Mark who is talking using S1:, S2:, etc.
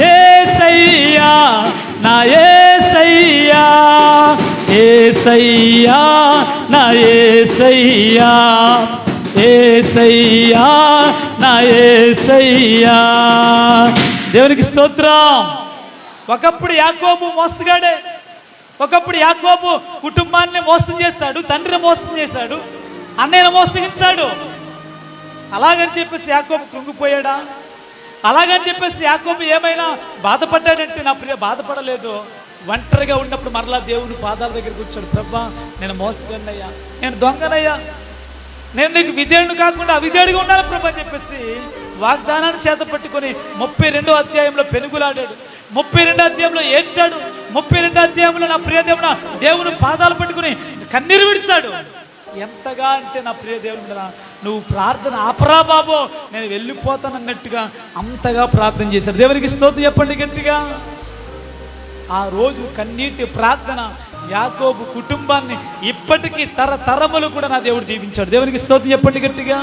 S1: యేసయ్యా నా యేసయ్యా, యేసయ్యా నా యేసయ్యా, యేసయ్యా నా యేసయ్యా. దేవునికి స్తోత్రం. ఒకప్పుడు యాకోబు మోసగాడే. ఒకప్పుడు యాకోబు కుటుంబాన్ని మోసం చేశాడు, తండ్రిని మోసం చేశాడు, అన్నయ్యను మోసగించాడు. అలాగని చెప్పేసి యాకోబు కృంగిపోయాడా? అలాగని చెప్పేసి యాకోబు ఏమైనా బాధపడ్డాడంటే నా ప్రియ బాధపడలేదు. ఒంటరిగా ఉన్నప్పుడు మరలా దేవుని పాదాల దగ్గరికి వచ్చాడు. ప్రభా, నేను మోసగాడినయ్యా, నేను దొంగనయ్యా, నేను నీకు విధేయుడు కాకుండా అవిధేయుడిగా ఉండాలి ప్రభా అని చెప్పేసి వాగ్దానాన్ని చేత పట్టుకొని 32వ అధ్యాయంలో పెనుగులాడాడు. 32వ అధ్యాయంలో ఏడ్చాడు. 32వ అధ్యాయంలో నా ప్రియ దేవుని పాదాలు పట్టుకుని కన్నీరు విడిచాడు. ఎంతగా అంటే నా ప్రియ దేవుడు, నువ్వు ప్రార్థన ఆపరా బాబో, నేను వెళ్ళిపోతానన్నట్టుగా అంతగా ప్రార్థన చేశాడు. దేవునికి స్తోత్రం చెప్పండి గట్టిగా. ఆ రోజు కన్నీటి ప్రార్థన యాకోబు కుటుంబాన్ని ఇప్పటికీ తరతరములు కూడా నా దేవుడు దీవించాడు. దేవునికి స్తోత్రం చెప్పండి గట్టిగా.